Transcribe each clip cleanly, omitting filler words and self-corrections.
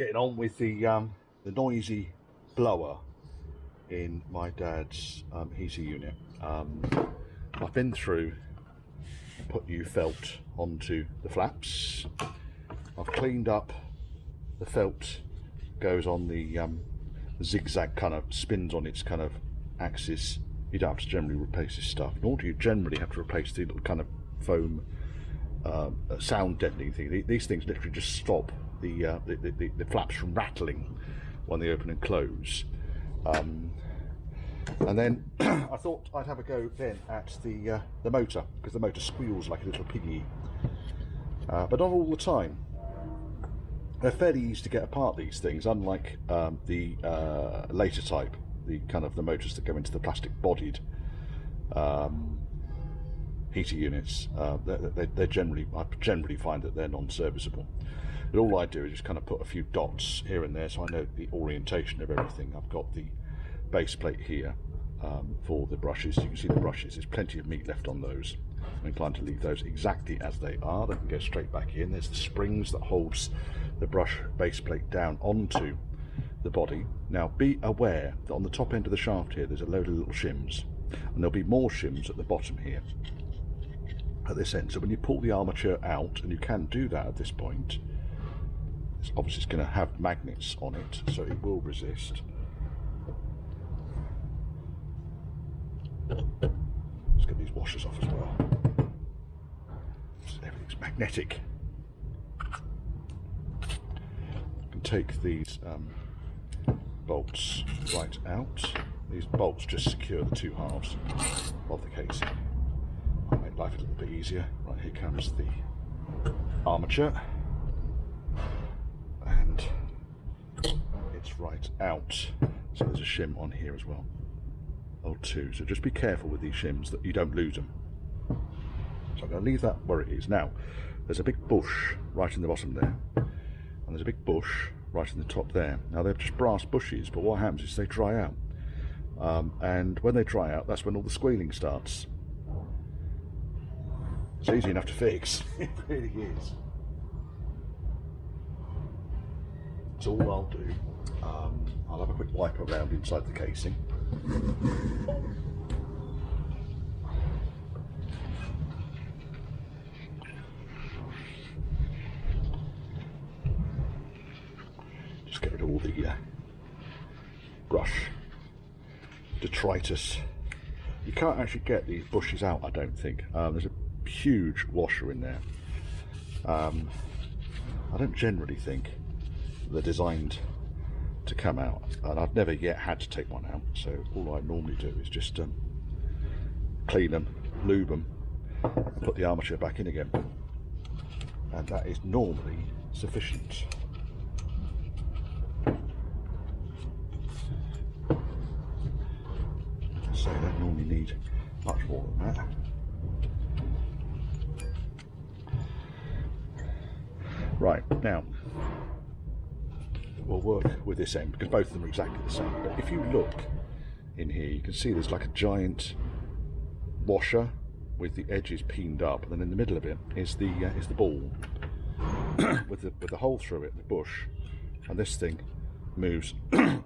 getting on with the noisy blower in my dad's heater unit. I've been through and put new felt onto the flaps. I've cleaned up the felt, goes on the zigzag kind of spins on its kind of axis. You don't have to generally replace this stuff, nor do you generally have to replace the little kind of foam sound deadening thing. These things literally just stop the flaps from rattling when they open and close. And then I thought I'd have a go then at the motor, because the motor squeals like a little piggy, but not all the time. They're fairly easy to get apart, these things, unlike the later type, the kind of the motors that go into the plastic bodied heater units. They're generally, I generally find that they're non-serviceable. But all I do is just kind of put a few dots here and there so I know the orientation of everything. I've got the base plate here for the brushes. You can see the brushes, there's plenty of meat left on those. I'm inclined to leave those exactly as they are. They can go straight back in. There's the springs that holds the brush base plate down onto the body. Now be aware that on the top end of the shaft here there's a load of little shims, and there'll be more shims at the bottom here at this end. So when you pull the armature out, and you can do that at this point, it's going to have magnets on it, so it will resist. Let's get these washers off as well. Everything's magnetic. You can take these bolts right out. These bolts just secure the two halves of the casing. I'll make life a little bit easier. Right, here comes the armature, and it's right out. So there's a shim on here as well. Oh, two. So just be careful with these shims that you don't lose them. So I'm going to leave that where it is. Now, there's a big bush right in the bottom there, and there's a big bush right in the top there. Now they're just brass bushes, but what happens is they dry out, and when they dry out, that's when all the squealing starts. It's easy enough to fix. It really is. So all I'll do, I'll have a quick wipe around inside the casing. Just get rid of all the brush detritus. You can't actually get these bushes out, I don't think. There's a huge washer in there. I don't generally think they're designed to come out, and I've never yet had to take one out, so all I normally do is just clean them, lube them, and put the armature back in again, and that is normally sufficient. So I don't normally need much more than that. Right, now we'll work with this end because both of them are exactly the same. But if you look in here, you can see there's like a giant washer with the edges peened up, and then in the middle of it is the ball with the hole through it, the bush, and this thing moves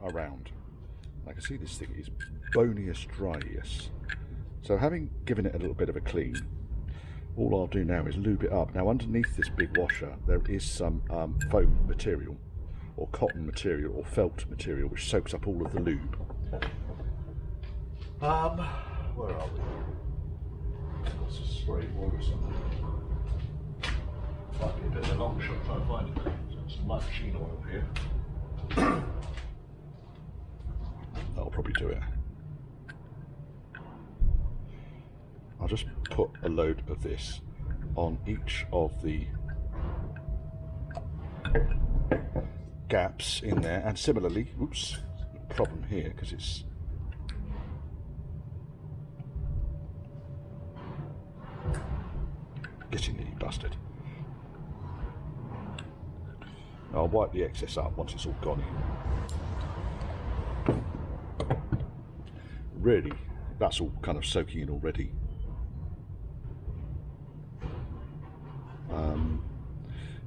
around. I can see this thing is boniest dryest. So having given it a little bit of a clean, all I'll do now is lube it up. Now underneath this big washer there is some foam material, or cotton material, or felt material, which soaks up all of the lube. Where are we? That's a spray wall or something. Might be a bit of a long shot trying to find it. Some light machine oil here. That'll probably do it. I'll just put a load of this on each of the gaps in there, and similarly, oops, problem here because it's getting nearly busted. I'll wipe the excess up once it's all gone in. Really, that's all kind of soaking in already.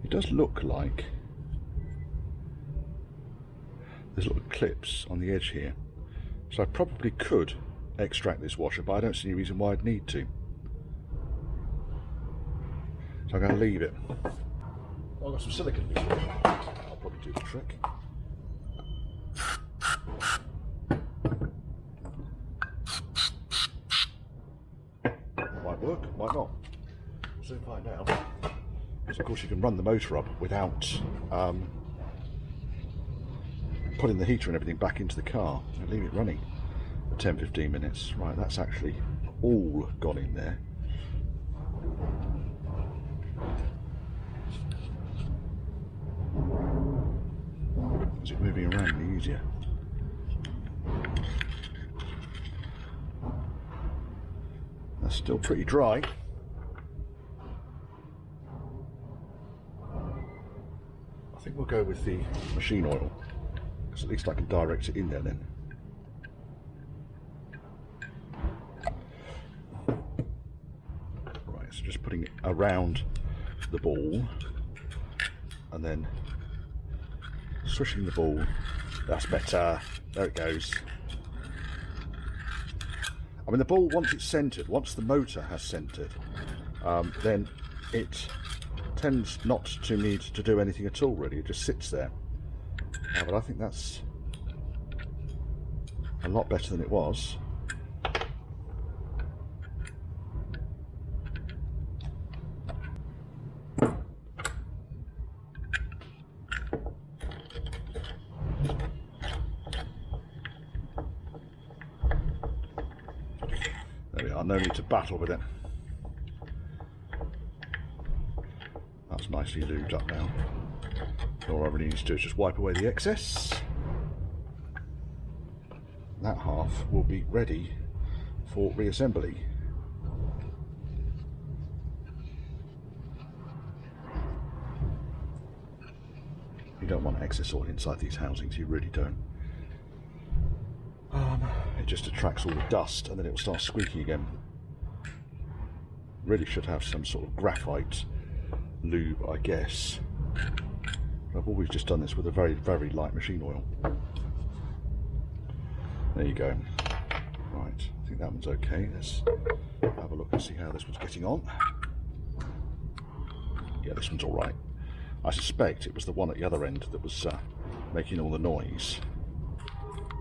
It does look like there's little clips on the edge here, so I probably could extract this washer, but I don't see any reason why I'd need to. So I'm going to leave it. I've got some silicone here. I'll probably do the trick. Might work, might not. We'll soon find out. Because of course you can run the motor up without putting the heater and everything back into the car and leave it running for 10-15 minutes. Right, that's actually all gone in there. Is it moving around any easier? That's still pretty dry. I think we'll go with the machine oil, because at least I can direct it in there then. Right, so just putting it around the ball and then swishing the ball. That's better. There it goes. I mean, the ball, once it's centered, once the motor has centered, then it tends not to need to do anything at all, really. It just sits there. But I think that's a lot better than it was. There we are, no need to battle with it. That's nicely lubed up now. All I really need to do is just wipe away the excess. That half will be ready for reassembly. You don't want excess oil inside these housings, you really don't. It just attracts all the dust and then it will start squeaking again. Really should have some sort of graphite lube, I guess. I've always just done this with a very, very light machine oil. There you go. Right, I think that one's okay. Let's have a look and see how this one's getting on. Yeah, this one's all right. I suspect it was the one at the other end that was making all the noise.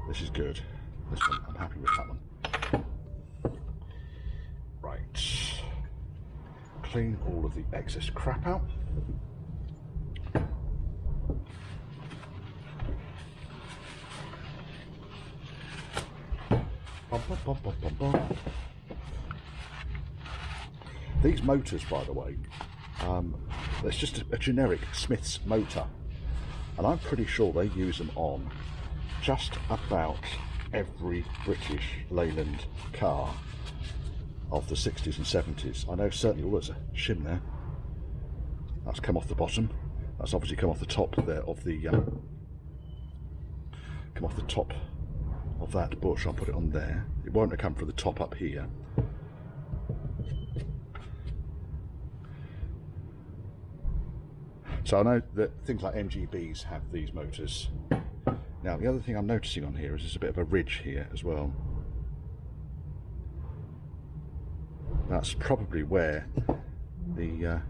This is good. This one, I'm happy with that one. Right. Clean all of the excess crap out. Bum, bum, bum, bum, bum, bum. These motors, by the way, it's just a generic Smith's motor, and I'm pretty sure they use them on just about every British Leyland car of the 60s and 70s. I know certainly, oh, there's a shim there. That's come off the bottom. That's obviously come off the top there of the come off the top of that bush. I'll put it on there. It won't have come from the top up here. So I know that things like MGBs have these motors. Now the other thing I'm noticing on here is there's a bit of a ridge here as well. That's probably where the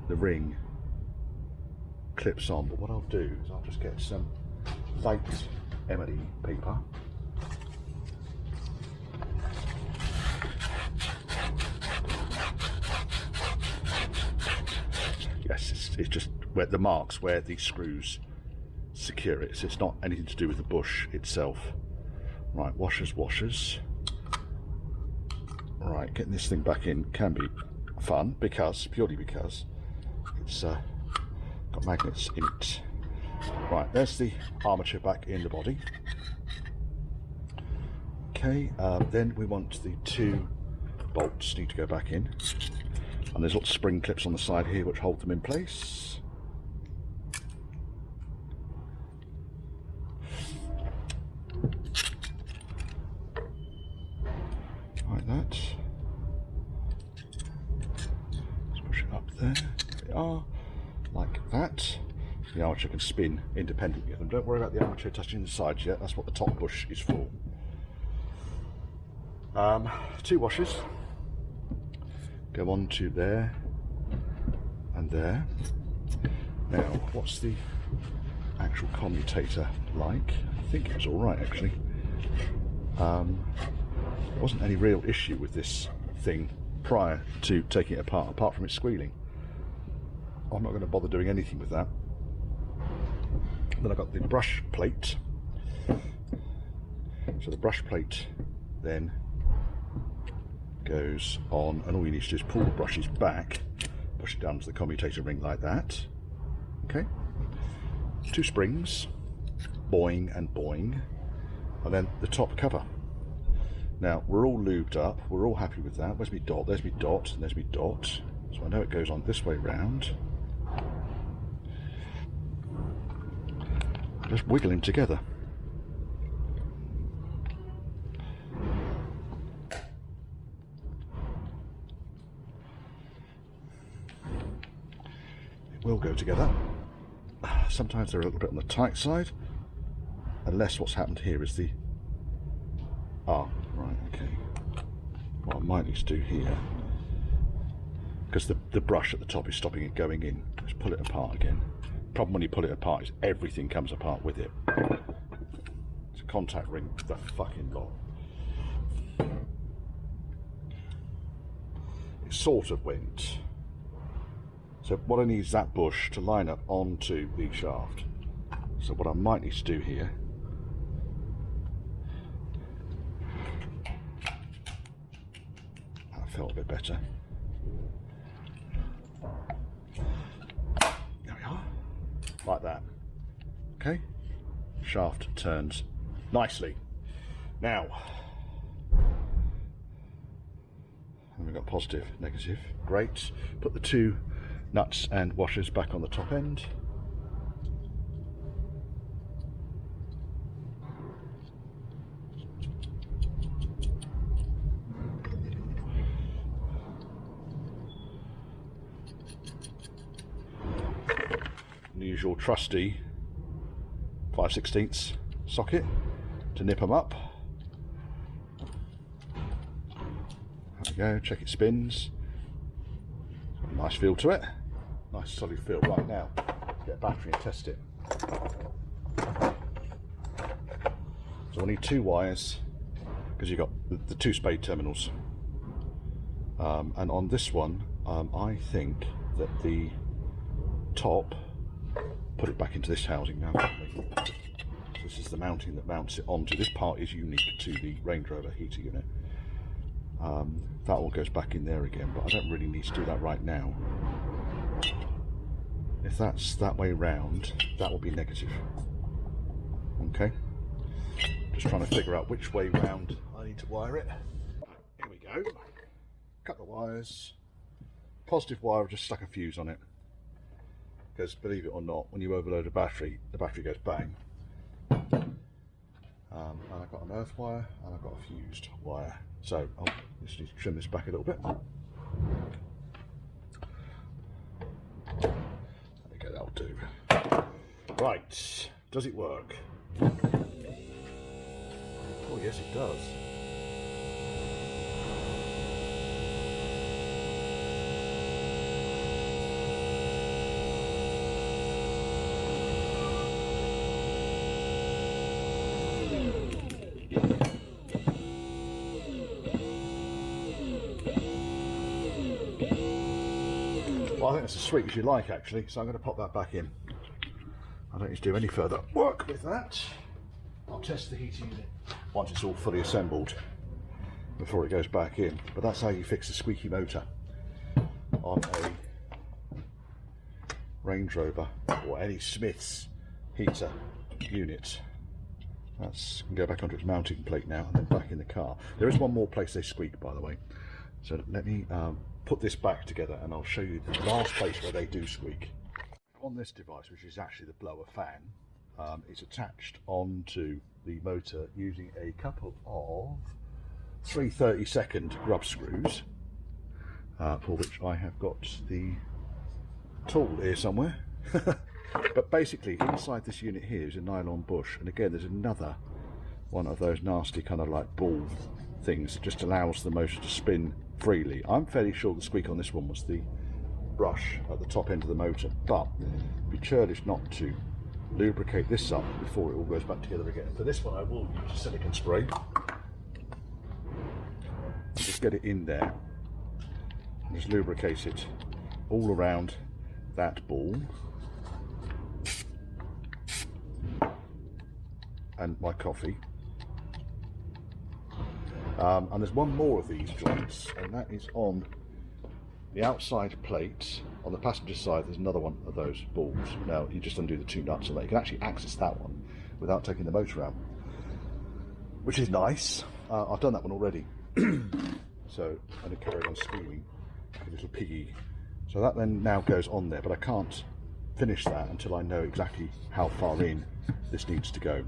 ring clips on, but what I'll do is I'll just get some light M&E paper. Yes, it's just where the marks where these screws secure it, so it's not anything to do with the bush itself. Right, washers. Right, getting this thing back in can be fun purely because it's got magnets in it. Right, there's the armature back in the body. Okay, then we want the two bolts need to go back in, and there's little spring clips on the side here which hold them in place. Like that. Let's push it up there. There we are. Like that. The armature can spin independently of them. Don't worry about the armature touching the sides yet, that's what the top bush is for. 2 washers go on to there and there. Now, what's the actual commutator like? I think it's alright actually. There wasn't any real issue with this thing prior to taking it apart from it squealing. I'm not going to bother doing anything with that. Then I've got the brush plate. So the brush plate then goes on, and all you need to do is pull the brushes back, push it down to the commutator ring like that. Okay. 2 springs, boing and boing, and then the top cover. Now we're all lubed up, we're all happy with that. Where's my dot? There's my dot, and there's my dot. So I know it goes on this way round. Just wiggle him together. It will go together. Sometimes they're a little bit on the tight side, unless what's happened here is the... Ah, right, okay. What I might need to do here, because the brush at the top is stopping it going in, just pull it apart again. Problem when you pull it apart is everything comes apart with it. It's a contact ring, the fucking lot. It sort of went. So what I need is that bush to line up onto the shaft. So what I might need to do here, that felt a bit better. There we are. Like that. Okay, shaft turns nicely. Now, we've got positive, negative, great. Put the 2 nuts and washers back on the top end. The usual trusty 5/16 socket to nip them up. There we go, check it spins. Got a nice feel to it. Nice solid feel. Right, now, get a battery and test it. So we need 2 wires, because you've got the 2 spade terminals. And on this one, I think that the top, put it back into this housing now. So this is the mounting that mounts it onto. This part is unique to the Range Rover heater unit. That all goes back in there again, but I don't really need to do that right now. If that's that way round, that will be negative. Okay. Just trying to figure out which way round I need to wire it. Here we go. Cut the wires. Positive wire, I've just stuck a fuse on it. Because believe it or not, when you overload a battery, the battery goes bang. And I've got an earth wire and I've got a fused wire. So I'll just need to trim this back a little bit. There we go, that'll do. Right, does it work? Oh yes, it does. Well, I think that's as sweet as you like actually, so I'm going to pop that back in. I don't need to do any further work with that. I'll test the heating unit once it's all fully assembled before it goes back in. But that's how you fix a squeaky motor on a Range Rover or any Smith's heater unit. That's can go back onto its mounting plate now and then back in the car. There is one more place they squeak, by the way. So let me put this back together and I'll show you the last place where they do squeak. On this device, which is actually the blower fan, it's attached onto the motor using a couple of 3/32 grub screws, for which I have got the tool here somewhere. But basically, inside this unit here is a nylon bush, and again, there's another one of those nasty kind of like ball things that just allows the motor to spin freely. I'm fairly sure the squeak on this one was the brush at the top end of the motor, but it'd be churlish not to lubricate this up before it all goes back together again. For this one, I will use a silicone spray. Just get it in there and just lubricate it all around that ball and my coffee. And there's one more of these joints, and that is on the outside plate. On the passenger side, there's another one of those balls. Now, you just undo the two nuts on that. You can actually access that one without taking the motor out, which is nice. I've done that one already. So, and it carried on squealing like a little piggy. So that then now goes on there, but I can't finish that until I know exactly how far in this needs to go.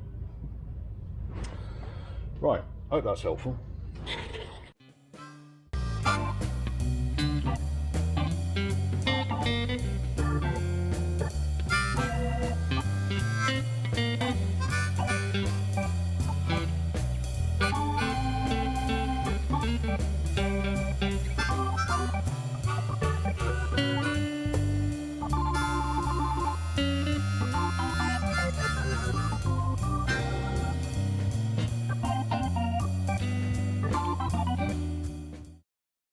Right, I hope that's helpful.